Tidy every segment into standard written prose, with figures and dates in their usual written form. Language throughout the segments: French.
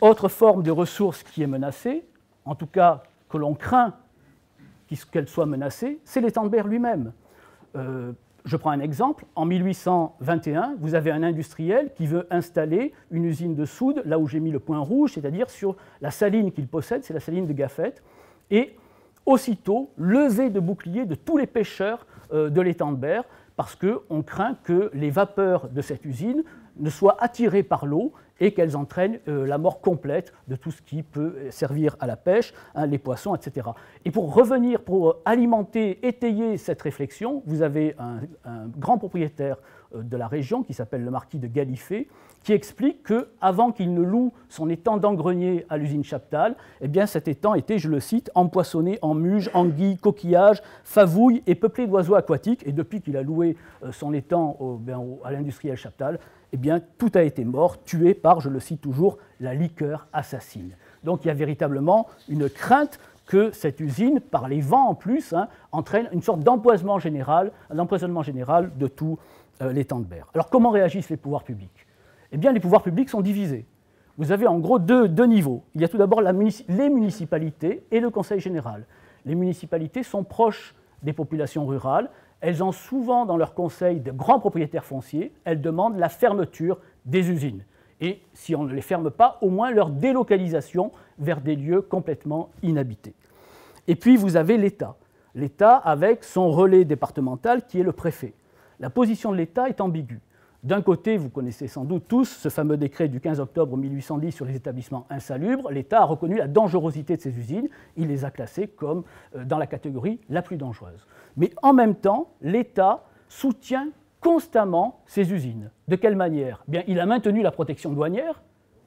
Autre forme de ressource qui est menacée, en tout cas que l'on craint qu'elle soit menacée, c'est l'étang de Berre lui-même. Je prends un exemple. En 1821, vous avez un industriel qui veut installer une usine de soude, là où j'ai mis le point rouge, c'est-à-dire sur la saline qu'il possède, c'est la saline de Gaffette, et aussitôt levée de bouclier de tous les pêcheurs de l'étang de Berre, parce qu'on craint que les vapeurs de cette usine ne soient attirées par l'eau et qu'elles entraînent la mort complète de tout ce qui peut servir à la pêche, hein, les poissons, etc. Et pour revenir, pour alimenter, étayer cette réflexion, vous avez un grand propriétaire de la région qui s'appelle le marquis de Galifet, qui explique qu'avant qu'il ne loue son étang d'Engrenier à l'usine Chaptal, eh bien cet étang était, je le cite, empoisonné en muges, anguilles, coquillages, favouilles et peuplé d'oiseaux aquatiques. Et depuis qu'il a loué son étang à l'industriel Chaptal, eh bien, tout a été mort, tué par, je le cite toujours, la liqueur assassine. Donc il y a véritablement une crainte que cette usine, par les vents en plus, hein, entraîne une sorte d'empoisonnement général de tout l'étang de Berre. Alors comment réagissent les pouvoirs publics? Eh bien, les pouvoirs publics sont divisés. Vous avez en gros deux niveaux. Il y a tout d'abord les municipalités et le conseil général. Les municipalités sont proches des populations rurales. Elles ont souvent dans leur conseil de grands propriétaires fonciers. Elles demandent la fermeture des usines. Et si on ne les ferme pas, au moins leur délocalisation vers des lieux complètement inhabités. Et puis vous avez l'État. L'État avec son relais départemental qui est le préfet. La position de l'État est ambiguë. D'un côté, vous connaissez sans doute tous ce fameux décret du 15 octobre 1810 sur les établissements insalubres. L'État a reconnu la dangerosité de ces usines. Il les a classées comme dans la catégorie la plus dangereuse. Mais en même temps, l'État soutient constamment ces usines. De quelle manière? Bien, il a maintenu la protection douanière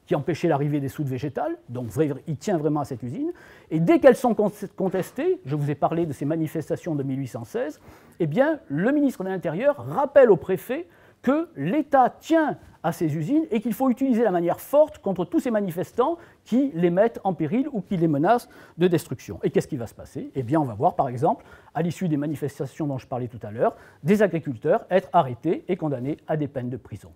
qui empêchait l'arrivée des soudes végétales, donc il tient vraiment à cette usine. Et dès qu'elles sont contestées, je vous ai parlé de ces manifestations de 1816, eh bien, le ministre de l'Intérieur rappelle au préfet que l'État tient à ces usines et qu'il faut utiliser la manière forte contre tous ces manifestants qui les mettent en péril ou qui les menacent de destruction. Et qu'est-ce qui va se passer? Eh bien, on va voir, par exemple, à l'issue des manifestations dont je parlais tout à l'heure, des agriculteurs être arrêtés et condamnés à des peines de prison.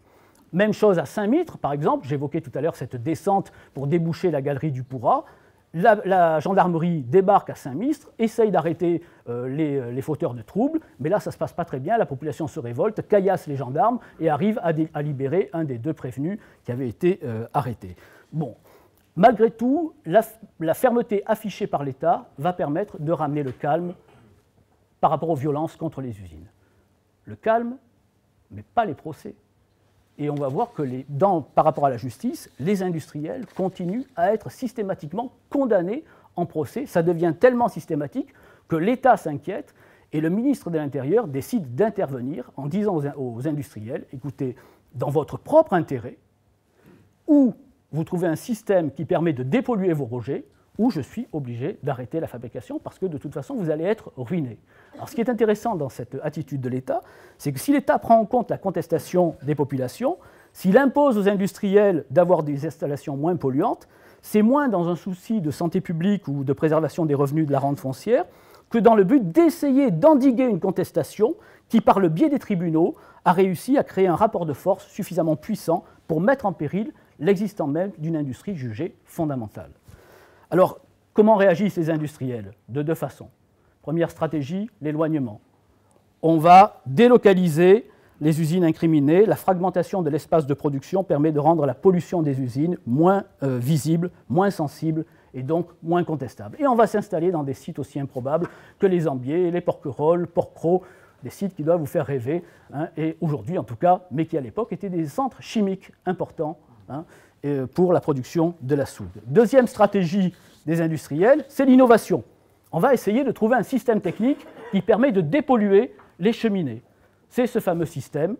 Même chose à Saint-Mitre, par exemple, j'évoquais tout à l'heure cette descente pour déboucher la galerie du Pourrat. La gendarmerie débarque à Saint-Mitre, essaye d'arrêter les fauteurs de troubles, mais là, ça ne se passe pas très bien, la population se révolte, caillasse les gendarmes et arrive à libérer un des deux prévenus qui avait été arrêté. Bon, malgré tout, la fermeté affichée par l'État va permettre de ramener le calme par rapport aux violences contre les usines. Le calme, mais pas les procès. Et on va voir que par rapport à la justice, les industriels continuent à être systématiquement condamnés en procès. Ça devient tellement systématique que l'État s'inquiète et le ministre de l'Intérieur décide d'intervenir en disant aux industriels, écoutez, dans votre propre intérêt, ou vous trouvez un système qui permet de dépolluer vos rejets, ou je suis obligé d'arrêter la fabrication parce que de toute façon, vous allez être ruinés. Alors, ce qui est intéressant dans cette attitude de l'État, c'est que si l'État prend en compte la contestation des populations, s'il impose aux industriels d'avoir des installations moins polluantes, c'est moins dans un souci de santé publique ou de préservation des revenus de la rente foncière que dans le but d'essayer d'endiguer une contestation qui, par le biais des tribunaux, a réussi à créer un rapport de force suffisamment puissant pour mettre en péril l'existence même d'une industrie jugée fondamentale. Alors, comment réagissent les industriels? De deux façons. Première stratégie, l'éloignement. On va délocaliser les usines incriminées. La fragmentation de l'espace de production permet de rendre la pollution des usines moins visible, moins sensible et donc moins contestable. Et on va s'installer dans des sites aussi improbables que les Ambiers, les Porquerolles, Porquerolles, des sites qui doivent vous faire rêver, hein, et aujourd'hui en tout cas, mais qui à l'époque étaient des centres chimiques importants, hein, pour la production de la soude. Deuxième stratégie des industriels, c'est l'innovation. On va essayer de trouver un système technique qui permet de dépolluer les cheminées. C'est ce fameux système.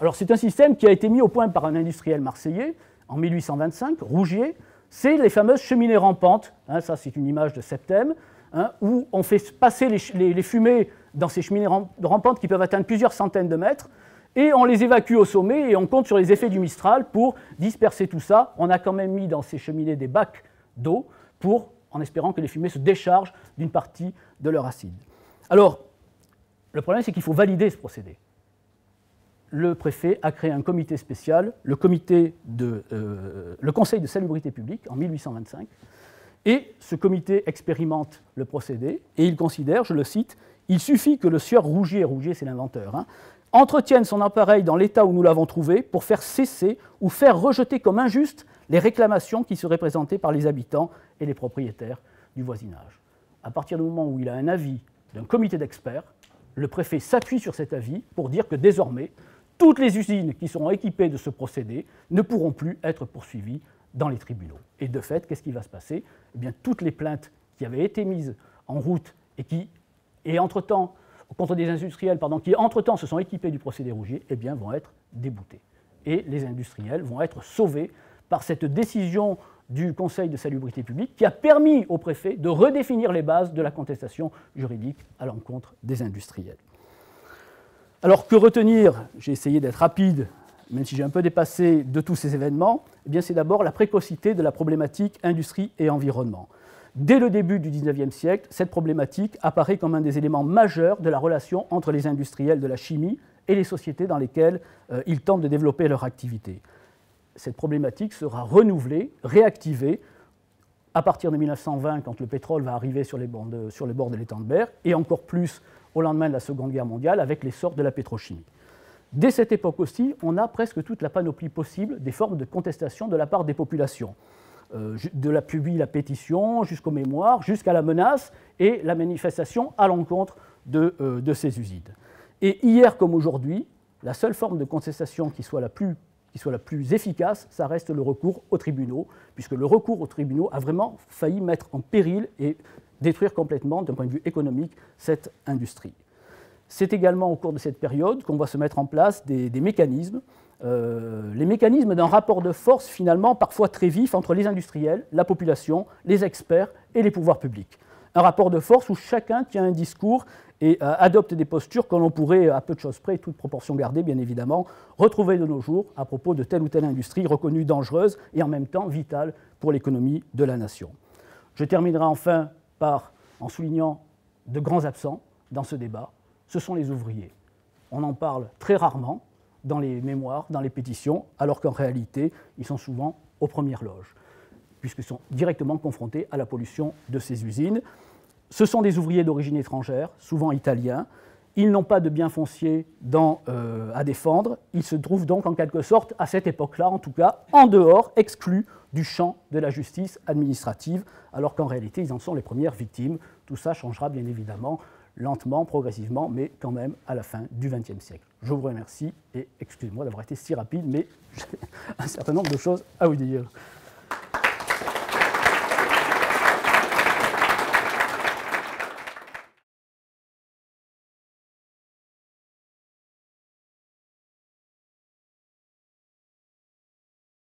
Alors c'est un système qui a été mis au point par un industriel marseillais en 1825, Rougier. C'est les fameuses cheminées rampantes. Hein, ça, c'est une image de Septem, hein, où on fait passer les fumées dans ces cheminées rampantes qui peuvent atteindre plusieurs centaines de mètres. Et on les évacue au sommet et on compte sur les effets du Mistral pour disperser tout ça. On a quand même mis dans ces cheminées des bacs d'eau en espérant que les fumées se déchargent d'une partie de leur acide. Alors, le problème, c'est qu'il faut valider ce procédé. le préfet a créé un comité spécial, le Conseil de salubrité publique, en 1825, et ce comité expérimente le procédé, et il considère, je le cite, « Il suffit que le sieur Rougier c'est l'inventeur, hein, entretienne son appareil dans l'état où nous l'avons trouvé pour faire cesser ou faire rejeter comme injustes les réclamations qui seraient présentées par les habitants et les propriétaires du voisinage. » À partir du moment où il a un avis d'un comité d'experts, le préfet s'appuie sur cet avis pour dire que désormais, toutes les usines qui seront équipées de ce procédé ne pourront plus être poursuivies dans les tribunaux. Et de fait, qu'est-ce qui va se passer? Eh bien, toutes les plaintes qui avaient été mises en route et entre-temps, contre des industriels qui entre-temps se sont équipés du procédé Rougier, eh bien, vont être déboutées. Et les industriels vont être sauvés par cette décision du Conseil de salubrité publique qui a permis au préfet de redéfinir les bases de la contestation juridique à l'encontre des industriels. Alors, que retenir? J'ai essayé d'être rapide, même si j'ai un peu dépassé, de tous ces événements. Eh bien, c'est d'abord la précocité de la problématique industrie et environnement. Dès le début du XIXe siècle, cette problématique apparaît comme un des éléments majeurs de la relation entre les industriels de la chimie et les sociétés dans lesquelles ils tentent de développer leur activité. Cette problématique sera renouvelée, réactivée, à partir de 1920, quand le pétrole va arriver sur les bords de l'étang de Berre, et encore plus au lendemain de la Seconde Guerre mondiale, avec l'essor de la pétrochimie. Dès cette époque aussi, on a presque toute la panoplie possible des formes de contestation de la part des populations. De la pétition jusqu'au mémoire, jusqu'à la menace et la manifestation à l'encontre de ces usines. Et hier comme aujourd'hui, la seule forme de contestation qui soit la plus efficace, ça reste le recours aux tribunaux, puisque le recours aux tribunaux a vraiment failli mettre en péril et détruire complètement, d'un point de vue économique, cette industrie. C'est également au cours de cette période qu'on va se mettre en place des mécanismes, les mécanismes d'un rapport de force finalement parfois très vif entre les industriels, la population, les experts et les pouvoirs publics. Un rapport de force où chacun tient un discours et adopte des postures que l'on pourrait, à peu de choses près, toute proportion gardée bien évidemment, retrouver de nos jours à propos de telle ou telle industrie reconnue dangereuse et en même temps vitale pour l'économie de la nation. Je terminerai enfin en soulignant de grands absents dans ce débat, ce sont les ouvriers. On en parle très rarement dans les mémoires, dans les pétitions, alors qu'en réalité, ils sont souvent aux premières loges, puisqu'ils sont directement confrontés à la pollution de ces usines. Ce sont des ouvriers d'origine étrangère, souvent italiens. Ils n'ont pas de biens fonciers à défendre. Ils se trouvent donc en quelque sorte, à cette époque-là en tout cas, en dehors, exclus du champ de la justice administrative, alors qu'en réalité, ils en sont les premières victimes. Tout ça changera bien évidemment lentement, progressivement, mais quand même à la fin du XXe siècle. Je vous remercie et excusez-moi d'avoir été si rapide, mais j'ai un certain nombre de choses à vous dire.